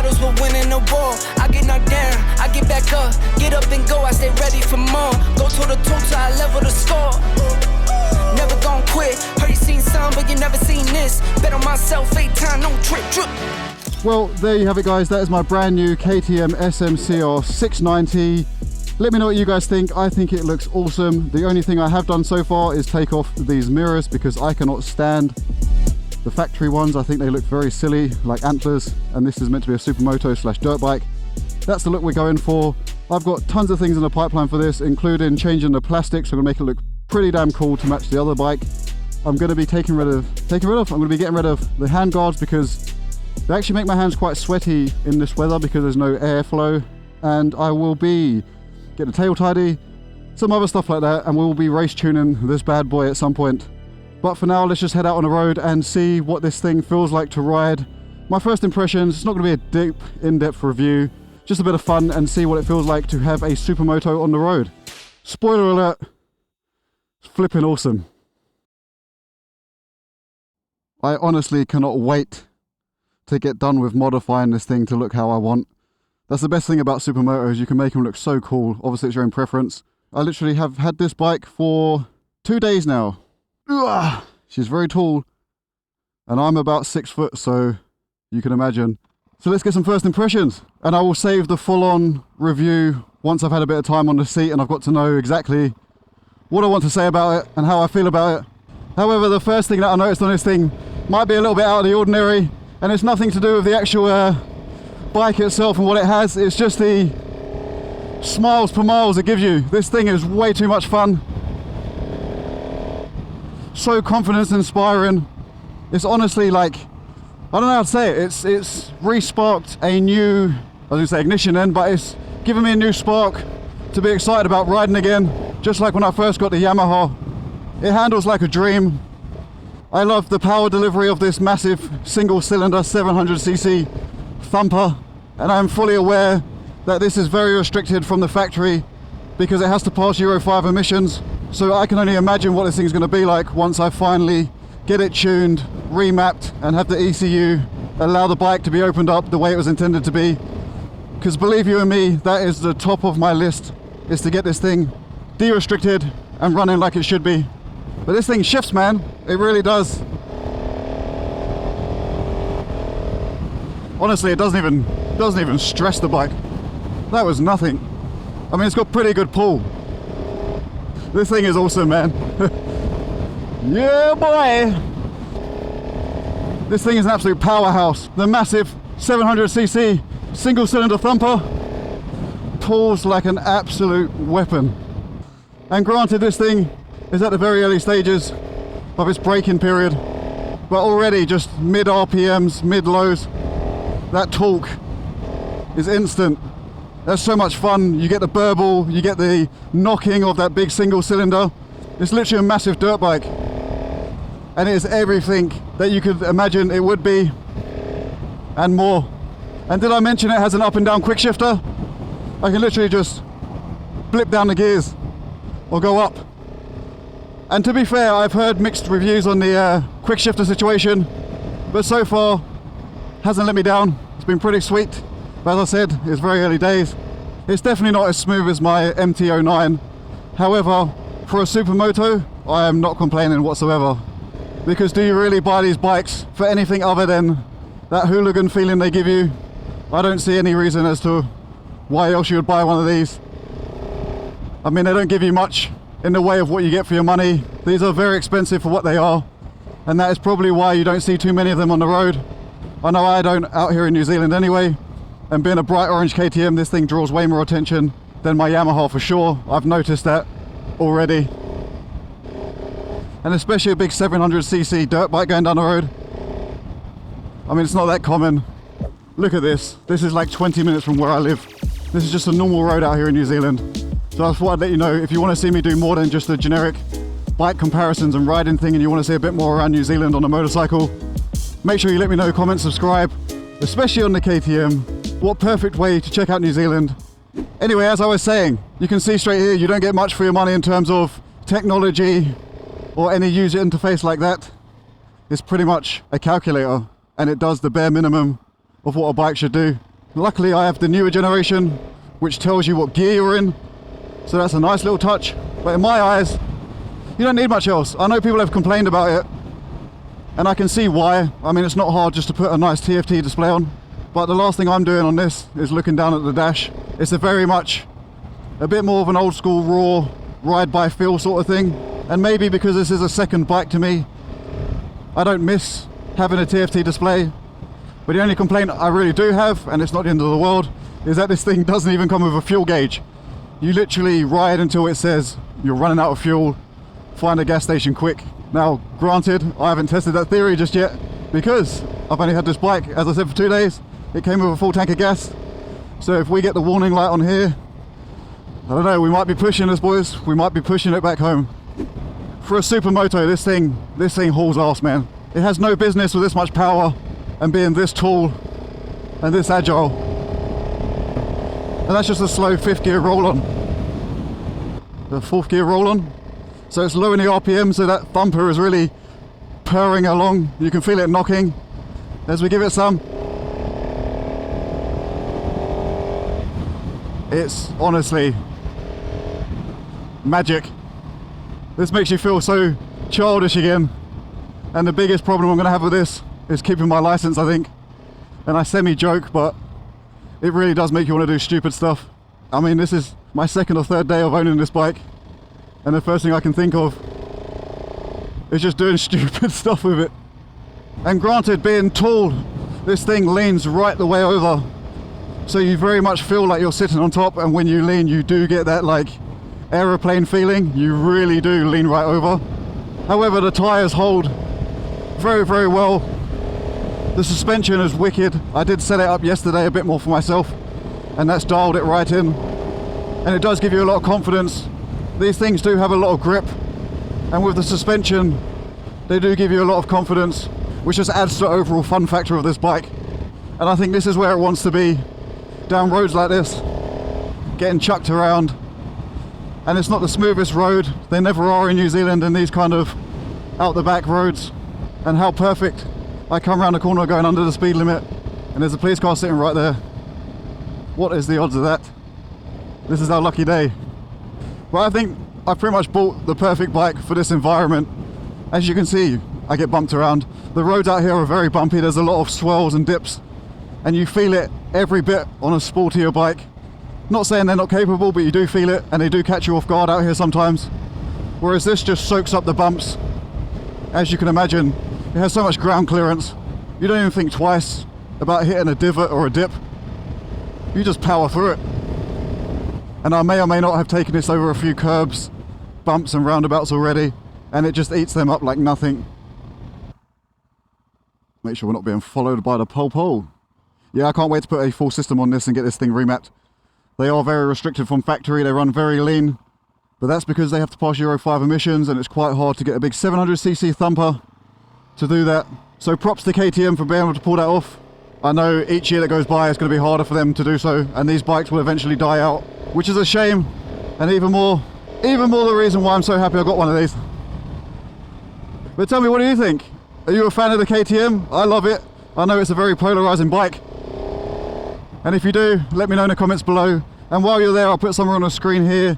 bottles, we're winning the war. I get knocked down, I get back up, get up and go, I stay ready for more. Go toe to toe till I level the score. Never gon' quit. Heard you seen some, but you never seen this. Bet on myself 8 times, no trip. Well, there you have it, guys. That is my brand new KTM SMCR 690. Let me know what you guys think. I think it looks awesome. The only thing I have done so far is take off these mirrors because I cannot stand the factory ones. I think they look very silly, like antlers, and this is meant to be a supermoto slash dirt bike. That's the look we're going for. I've got tons of things in the pipeline for this, including changing the plastic, so I'm gonna make it look pretty damn cool to match the other bike. I'm gonna be I'm gonna be getting rid of the hand guards because they actually make my hands quite sweaty in this weather because there's no airflow, and I will be getting a tail tidy, some other stuff like that, and we'll be race tuning this bad boy at some point. But for now, let's just head out on the road and see what this thing feels like to ride. My first impressions, it's not going to be a deep, in-depth review, just a bit of fun and see what it feels like to have a supermoto on the road. Spoiler alert, it's flipping awesome. I honestly cannot wait to get done with modifying this thing to look how I want. That's the best thing about supermotos, you can make them look so cool. Obviously it's your own preference. I literally have had this bike for 2 days now. Ugh, she's very tall and I'm about 6 foot, so you can imagine. So let's get some first impressions, and I will save the full-on review once I've had a bit of time on the seat and I've got to know exactly what I want to say about it and how I feel about it. However, the first thing that I noticed on this thing might be a little bit out of the ordinary, and it's nothing to do with the actual bike itself and what it has. It's just the smiles per miles it gives you. This thing is way too much fun. So confidence inspiring. It's honestly like, I don't know how to say it. It's re-sparked a new, I was gonna say ignition then, but it's given me a new spark to be excited about riding again. Just like when I first got the Yamaha. It handles like a dream. I love the power delivery of this massive single cylinder 700cc thumper, and I'm fully aware that this is very restricted from the factory because it has to pass Euro 5 emissions. So I can only imagine what this thing's going to be like once I finally get it tuned, remapped, and have the ECU allow the bike to be opened up the way it was intended to be. Because believe you and me, that is the top of my list, is to get this thing de-restricted and running like it should be. But this thing shifts, man. It really does. Honestly, it doesn't even stress the bike. That was nothing. I mean, it's got pretty good pull. This thing is awesome, man. Yeah, boy. This thing is an absolute powerhouse. The massive 700cc single cylinder thumper pulls like an absolute weapon. And granted, this thing is at the very early stages of its braking period, but already just mid RPMs, mid lows, that torque is instant. That's so much fun. You get the burble, you get the knocking of that big single cylinder. It's literally a massive dirt bike, and it is everything that you could imagine it would be and more. And did I mention it has an up and down quick shifter? I can literally just blip down the gears or go up. And to be fair, I've heard mixed reviews on the quick shifter situation, but so far hasn't let me down. It's been pretty sweet. But as I said, it's very early days. It's definitely not as smooth as my MT-09. However, for a supermoto, I am not complaining whatsoever. Because do you really buy these bikes for anything other than that hooligan feeling they give you? I don't see any reason as to why else you would buy one of these. I mean, they don't give you much in the way of what you get for your money. These are very expensive for what they are, and that is probably why you don't see too many of them on the road. I know I don't out here in New Zealand anyway, and being a bright orange KTM, this thing draws way more attention than my Yamaha for sure. I've noticed that already. And especially a big 700cc dirt bike going down the road. I mean, it's not that common. Look at this. This is like 20 minutes from where I live. This is just a normal road out here in New Zealand. So I thought I'd let you know, if you want to see me do more than just a generic bike comparisons and riding thing, and you want to see a bit more around New Zealand on a motorcycle, make sure you let me know, comment, subscribe, especially on the KTM. What perfect way to check out New Zealand. Anyway, as I was saying, you can see straight here, you don't get much for your money in terms of technology or any user interface like that. It's pretty much a calculator, and it does the bare minimum of what a bike should do. Luckily I have the newer generation, which tells you what gear you're in, so that's a nice little touch. But in my eyes, you don't need much else. I know people have complained about it, and I can see why. I mean, it's not hard just to put a nice TFT display on, but the last thing I'm doing on this is looking down at the dash. It's a bit more of an old school raw ride by feel sort of thing, and maybe because this is a second bike to me, I don't miss having a TFT display. But the only complaint I really do have, and it's not the end of the world, is that this thing doesn't even come with a fuel gauge. You literally ride until it says you're running out of fuel, find a gas station quick. Now, granted, I haven't tested that theory just yet because I've only had this bike, as I said, for 2 days. It came with a full tank of gas. So if we get the warning light on here, I don't know, we might be pushing this, boys. We might be pushing it back home. For a supermoto, this thing hauls ass, man. It has no business with this much power and being this tall and this agile. And that's just a slow 5th gear roll on. The 4th gear roll on. So it's low in the RPM, so that thumper is really purring along. You can feel it knocking as we give it some. It's honestly magic. This makes you feel so childish again. And the biggest problem I'm going to have with this is keeping my license, I think. And I semi-joke, but it really does make you want to do stupid stuff. I mean, this is my 2nd or 3rd day of owning this bike, and the first thing I can think of is just doing stupid stuff with it. And granted, being tall, this thing leans right the way over, so you very much feel like you're sitting on top, and when you lean you do get that like aeroplane feeling. You really do lean right over. However, the tyres hold very, very well. The suspension is wicked. I did set it up yesterday a bit more for myself, and that's dialed it right in, and it does give you a lot of confidence. These things do have a lot of grip, and with the suspension they do give you a lot of confidence, which just adds to the overall fun factor of this bike. And I think this is where it wants to be, down roads like this, getting chucked around. And it's not the smoothest road, they never are in New Zealand in these kind of out the back roads. And how perfect, I come around the corner going under the speed limit and there's a police car sitting right there. What is the odds of that? This is our lucky day. But I think I've pretty much bought the perfect bike for this environment. As you can see, I get bumped around. The roads out here are very bumpy, there's a lot of swirls and dips, and you feel it every bit on a sportier bike. Not saying they're not capable, but you do feel it, and they do catch you off guard out here sometimes. Whereas this just soaks up the bumps. As you can imagine, it has so much ground clearance, you don't even think twice about hitting a divot or a dip. You just power through it. And I may or may not have taken this over a few curbs, bumps and roundabouts already, and it just eats them up like nothing. Make sure we're not being followed by the pole. Yeah, I can't wait to put a full system on this and get this thing remapped. They are very restricted from factory, they run very lean, but that's because they have to pass Euro 5 emissions, and it's quite hard to get a big 700cc thumper to do that. So props to KTM for being able to pull that off. I know each year that goes by it's going to be harder for them to do so, and these bikes will eventually die out, which is a shame, and even more the reason why I'm so happy I got one of these. But tell me, what do you think? Are you a fan of the KTM? I love it. I know it's a very polarizing bike. And if you do, let me know in the comments below. And while you're there, I'll put somewhere on the screen here.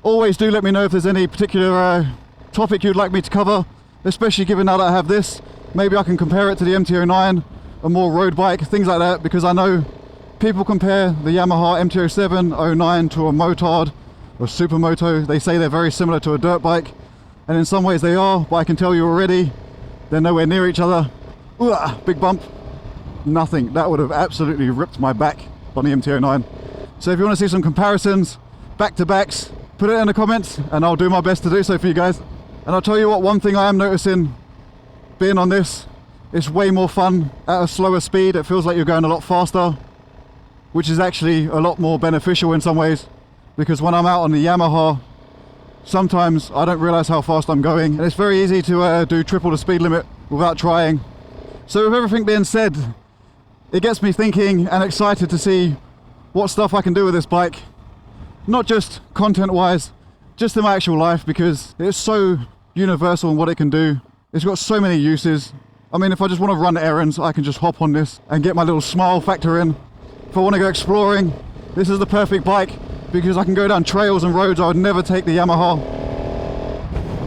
Always do let me know if there's any particular topic you'd like me to cover, especially given now that I have this. Maybe I can compare it to the MT-09, a more road bike, things like that, because I know people compare the Yamaha MT-07, 09 to a motard or supermoto. They say they're very similar to a dirt bike, and in some ways they are, but I can tell you already, they're nowhere near each other. Ooh, big bump. Nothing. That would have absolutely ripped my back on the MT-09. So if you want to see some comparisons, back to backs, put it in the comments and I'll do my best to do so for you guys. And I'll tell you what, one thing I am noticing being on this, it's way more fun at a slower speed. It feels like you're going a lot faster, which is actually a lot more beneficial in some ways, because when I'm out on the Yamaha, sometimes I don't realize how fast I'm going, and it's very easy to do triple the speed limit without trying. So with everything being said, it gets me thinking and excited to see what stuff I can do with this bike. Not just content wise, just in my actual life, because it's so universal in what it can do. It's got so many uses. I mean, if I just want to run errands, I can just hop on this and get my little smile factor in. if I want to go exploring, this is the perfect bike because I can go down trails and roads I would never take the Yamaha.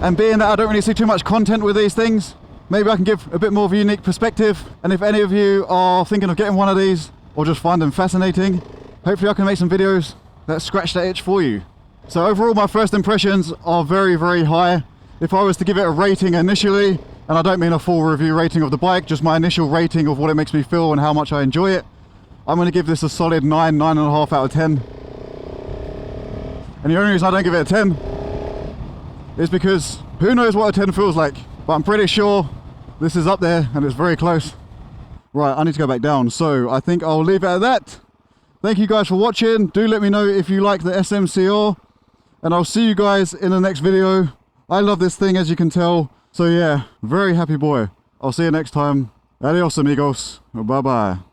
And being that I don't really see too much content with these things, maybe I can give a bit more of a unique perspective. And if any of you are thinking of getting one of these or just find them fascinating, hopefully I can make some videos that scratch that itch for you. So overall, my first impressions are very, very high. If I was to give it a rating initially, and I don't mean a full review rating of the bike, just my initial rating of what it makes me feel and how much I enjoy it, I'm going to give this a solid 9.5 out of 10. And the only reason I don't give it a 10 is because who knows what a 10 feels like, but I'm pretty sure this is up there and it's very close. Right, I need to go back down, so I think I'll leave it at that. Thank you guys for watching. Do let me know if you like the SMCR, and I'll see you guys in the next video. I love this thing, as you can tell. So yeah, very happy boy. I'll see you next time. Adios amigos. Bye bye.